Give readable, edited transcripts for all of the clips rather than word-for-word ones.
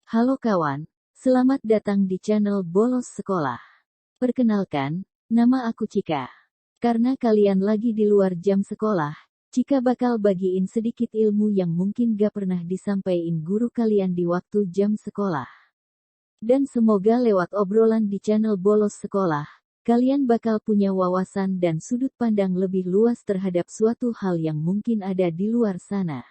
Halo kawan, selamat datang di channel Bolos Sekolah. Perkenalkan, nama aku Cika. Karena kalian lagi di luar jam sekolah, Cika bakal bagiin sedikit ilmu yang mungkin gak pernah disampaikan guru kalian di waktu jam sekolah. Dan semoga lewat obrolan di channel Bolos Sekolah, kalian bakal punya wawasan dan sudut pandang lebih luas terhadap suatu hal yang mungkin ada di luar sana.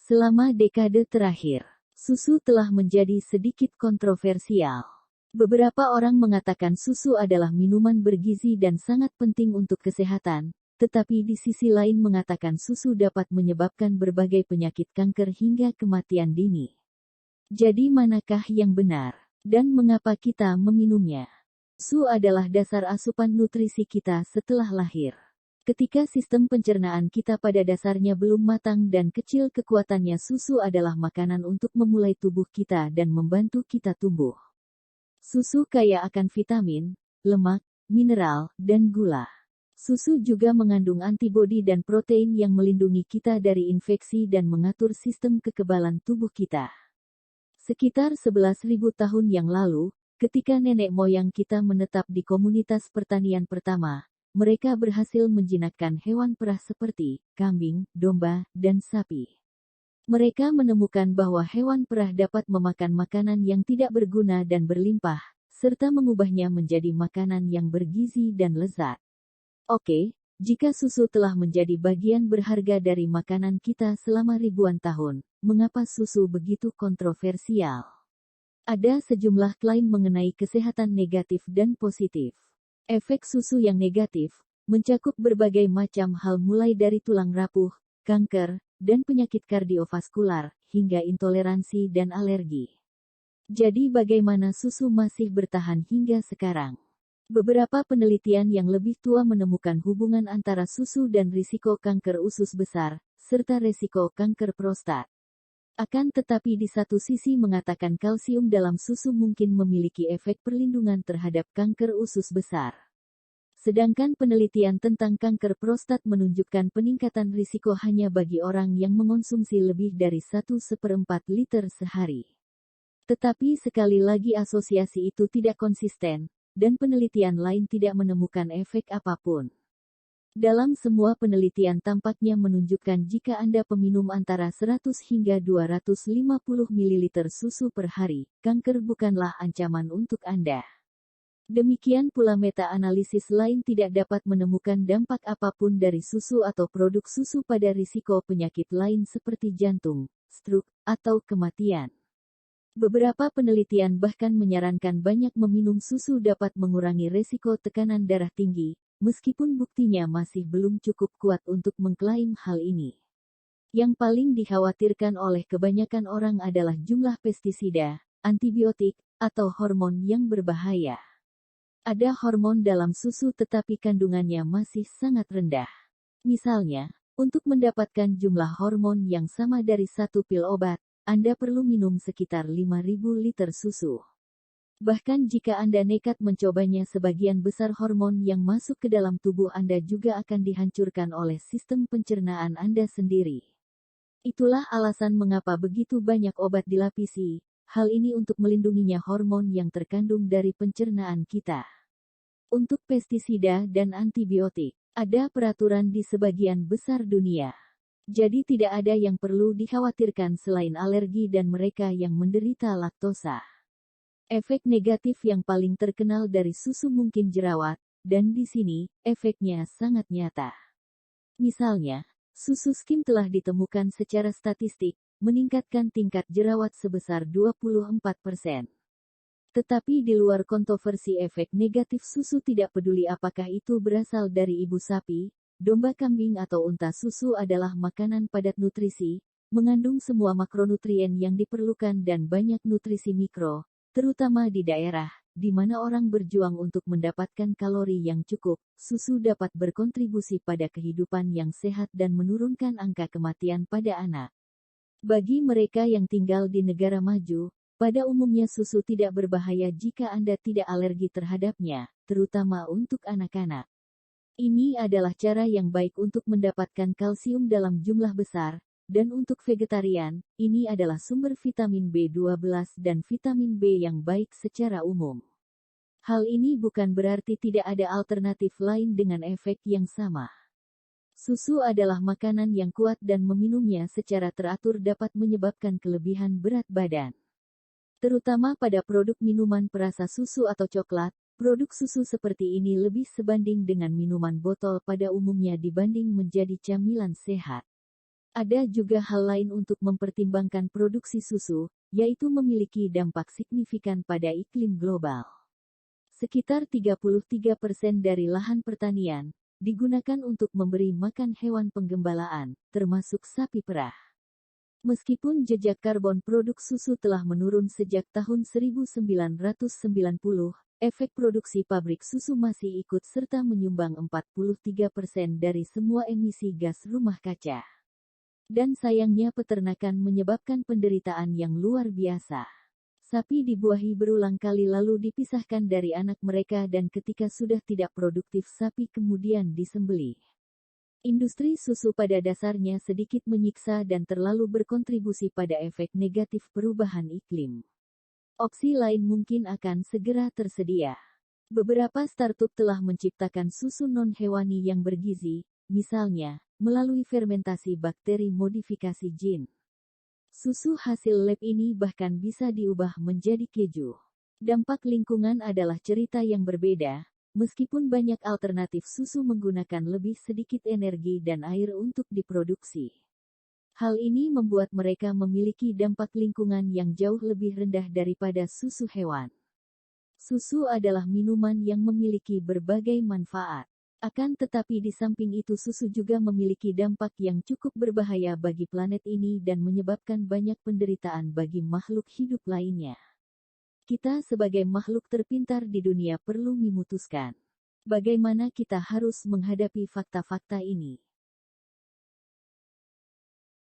Selama dekade terakhir, susu telah menjadi sedikit kontroversial. Beberapa orang mengatakan susu adalah minuman bergizi dan sangat penting untuk kesehatan, tetapi di sisi lain mengatakan susu dapat menyebabkan berbagai penyakit kanker hingga kematian dini. Jadi manakah yang benar? Dan mengapa kita meminumnya? Susu adalah dasar asupan nutrisi kita setelah lahir. Ketika sistem pencernaan kita pada dasarnya belum matang dan kecil, kekuatannya susu adalah makanan untuk memulai tubuh kita dan membantu kita tumbuh. Susu kaya akan vitamin, lemak, mineral, dan gula. Susu juga mengandung antibodi dan protein yang melindungi kita dari infeksi dan mengatur sistem kekebalan tubuh kita. Sekitar 11.000 tahun yang lalu, ketika nenek moyang kita menetap di komunitas pertanian pertama, mereka berhasil menjinakkan hewan perah seperti kambing, domba, dan sapi. Mereka menemukan bahwa hewan perah dapat memakan makanan yang tidak berguna dan berlimpah, serta mengubahnya menjadi makanan yang bergizi dan lezat. Oke, jika susu telah menjadi bagian berharga dari makanan kita selama ribuan tahun, mengapa susu begitu kontroversial? Ada sejumlah klaim mengenai kesehatan negatif dan positif. Efek susu yang negatif mencakup berbagai macam hal mulai dari tulang rapuh, kanker, dan penyakit kardiovaskular, hingga intoleransi dan alergi. Jadi bagaimana susu masih bertahan hingga sekarang? Beberapa penelitian yang lebih tua menemukan hubungan antara susu dan risiko kanker usus besar, serta risiko kanker prostat. Akan tetapi di satu sisi mengatakan kalsium dalam susu mungkin memiliki efek perlindungan terhadap kanker usus besar. Sedangkan penelitian tentang kanker prostat menunjukkan peningkatan risiko hanya bagi orang yang mengonsumsi lebih dari 1/4 liter sehari. Tetapi sekali lagi asosiasi itu tidak konsisten, dan penelitian lain tidak menemukan efek apapun. Dalam semua penelitian tampaknya menunjukkan jika Anda peminum antara 100 hingga 250 ml susu per hari, kanker bukanlah ancaman untuk Anda. Demikian pula meta-analisis lain tidak dapat menemukan dampak apapun dari susu atau produk susu pada risiko penyakit lain seperti jantung, stroke, atau kematian. Beberapa penelitian bahkan menyarankan banyak meminum susu dapat mengurangi risiko tekanan darah tinggi, meskipun buktinya masih belum cukup kuat untuk mengklaim hal ini. Yang paling dikhawatirkan oleh kebanyakan orang adalah jumlah pestisida, antibiotik, atau hormon yang berbahaya. Ada hormon dalam susu tetapi kandungannya masih sangat rendah. Misalnya, untuk mendapatkan jumlah hormon yang sama dari satu pil obat, Anda perlu minum sekitar 5.000 liter susu. Bahkan jika Anda nekat mencobanya, sebagian besar hormon yang masuk ke dalam tubuh Anda juga akan dihancurkan oleh sistem pencernaan Anda sendiri. Itulah alasan mengapa begitu banyak obat dilapisi, hal ini untuk melindunginya hormon yang terkandung dari pencernaan kita. Untuk pestisida dan antibiotik, ada peraturan di sebagian besar dunia. Jadi tidak ada yang perlu dikhawatirkan selain alergi dan mereka yang menderita laktosa. Efek negatif yang paling terkenal dari susu mungkin jerawat, dan di sini, efeknya sangat nyata. Misalnya, susu skim telah ditemukan secara statistik, meningkatkan tingkat jerawat sebesar 24%. Tetapi di luar kontroversi efek negatif susu, tidak peduli apakah itu berasal dari ibu sapi, domba, kambing atau unta, susu adalah makanan padat nutrisi, mengandung semua makronutrien yang diperlukan dan banyak nutrisi mikro, terutama di daerah di mana orang berjuang untuk mendapatkan kalori yang cukup. Susu dapat berkontribusi pada kehidupan yang sehat dan menurunkan angka kematian pada anak. Bagi mereka yang tinggal di negara maju, pada umumnya susu tidak berbahaya jika Anda tidak alergi terhadapnya, terutama untuk anak-anak. Ini adalah cara yang baik untuk mendapatkan kalsium dalam jumlah besar, Dan untuk vegetarian, ini adalah sumber vitamin B12 dan vitamin B yang baik secara umum. Hal ini bukan berarti tidak ada alternatif lain dengan efek yang sama. Susu adalah makanan yang kuat dan meminumnya secara teratur dapat menyebabkan kelebihan berat badan. Terutama pada produk minuman perasa susu atau coklat, produk susu seperti ini lebih sebanding dengan minuman botol pada umumnya dibanding menjadi camilan sehat. Ada juga hal lain untuk mempertimbangkan produksi susu, yaitu memiliki dampak signifikan pada iklim global. Sekitar 33% dari lahan pertanian digunakan untuk memberi makan hewan penggembalaan, termasuk sapi perah. Meskipun jejak karbon produk susu telah menurun sejak tahun 1990, efek produksi pabrik susu masih ikut serta menyumbang 43% dari semua emisi gas rumah kaca. Dan sayangnya peternakan menyebabkan penderitaan yang luar biasa. Sapi dibuahi berulang kali lalu dipisahkan dari anak mereka dan ketika sudah tidak produktif sapi kemudian disembelih. Industri susu pada dasarnya sedikit menyiksa dan terlalu berkontribusi pada efek negatif perubahan iklim. Opsi lain mungkin akan segera tersedia. Beberapa startup telah menciptakan susu non-hewani yang bergizi, misalnya, melalui fermentasi bakteri modifikasi jin. Susu hasil lab ini bahkan bisa diubah menjadi keju. Dampak lingkungan adalah cerita yang berbeda, meskipun banyak alternatif susu menggunakan lebih sedikit energi dan air untuk diproduksi. Hal ini membuat mereka memiliki dampak lingkungan yang jauh lebih rendah daripada susu hewan. Susu adalah minuman yang memiliki berbagai manfaat. Akan tetapi di samping itu susu juga memiliki dampak yang cukup berbahaya bagi planet ini dan menyebabkan banyak penderitaan bagi makhluk hidup lainnya. Kita sebagai makhluk terpintar di dunia perlu memutuskan bagaimana kita harus menghadapi fakta-fakta ini.